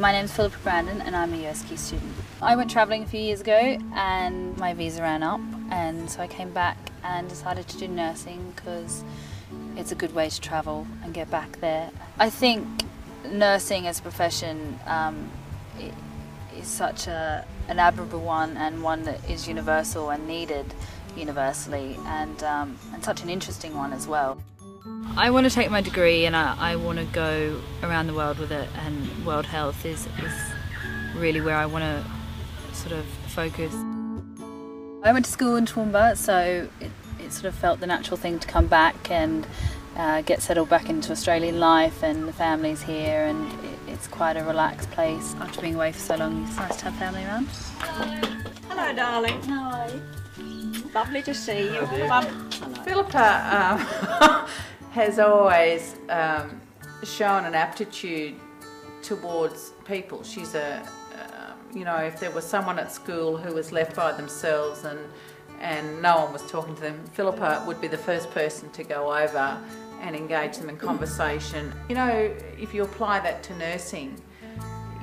My name's Phillipa Brandon and I'm a USQ student. I went travelling a few years ago and my visa ran up, and so I came back and decided to do nursing because it's a good way to travel and get back there. I think nursing as a profession is such an admirable one, and one that is universal and needed universally, and such an interesting one as well. I want to take my degree and I want to go around the world with it, and world health is really where I want to sort of focus. I went to school in Toowoomba, so it sort of felt the natural thing to come back and get settled back into Australian life, and the family's here, and it's quite a relaxed place. After being away for so long, it's nice to have family around. Hello darling. How are you? Lovely to see you. Phillipa has always shown an aptitude towards people. She's you know, if there was someone at school who was left by themselves and no one was talking to them, Phillipa would be the first person to go over and engage them in conversation. You know, if you apply that to nursing,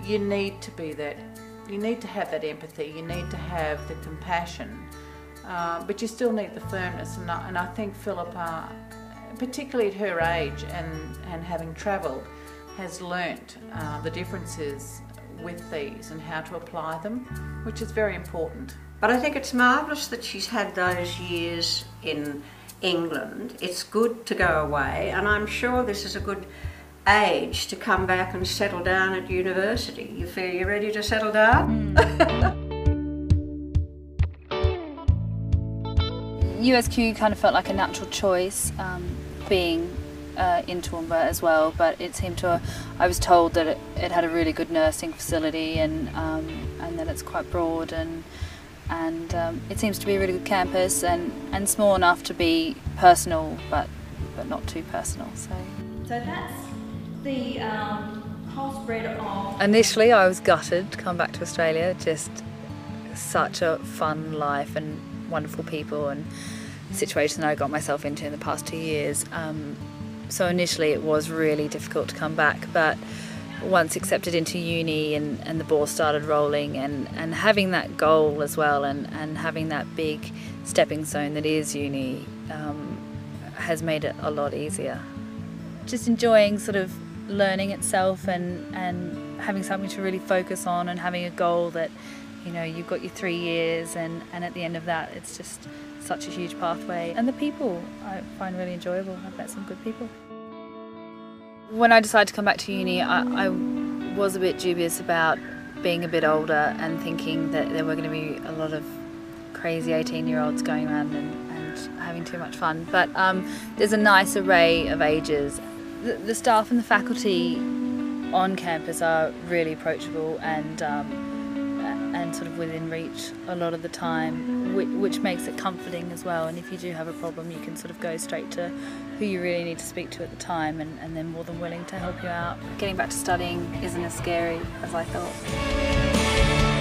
you need to be that. You need to have that empathy. You need to have the compassion, but you still need the firmness. And I think Phillipa, particularly at her age and having travelled, has learnt the differences with these and how to apply them, which is very important. But I think it's marvellous that she's had those years in England. It's good to go away, and I'm sure this is a good age to come back and settle down at university. You feel you're ready to settle down? USQ kind of felt like a natural choice, being in Toowoomba as well, but it seemed to, I was told that it had a really good nursing facility, and that it's quite broad, and it seems to be a really good campus, and small enough to be personal, but not too personal. So that's the whole spread of... Initially I was gutted to come back to Australia. Just such a fun life and wonderful people and situation that I got myself into in the past 2 years. So initially it was really difficult to come back, but once accepted into uni and the ball started rolling, and having that goal as well, and having that big stepping stone that is uni, has made it a lot easier. Just enjoying sort of learning itself and having something to really focus on, and having a goal that, you know, you've got your 3 years, and at the end of that it's just such a huge pathway. And the people I find really enjoyable. I've met some good people. When I decided to come back to uni, I was a bit dubious about being a bit older and thinking that there were going to be a lot of crazy 18-year-olds going around and having too much fun. But there's a nice array of ages. The staff and the faculty on campus are really approachable and sort of within reach a lot of the time, which makes it comforting as well. And if you do have a problem, you can sort of go straight to who you really need to speak to at the time, and they're more than willing to help you out. Getting back to studying isn't as scary as I thought.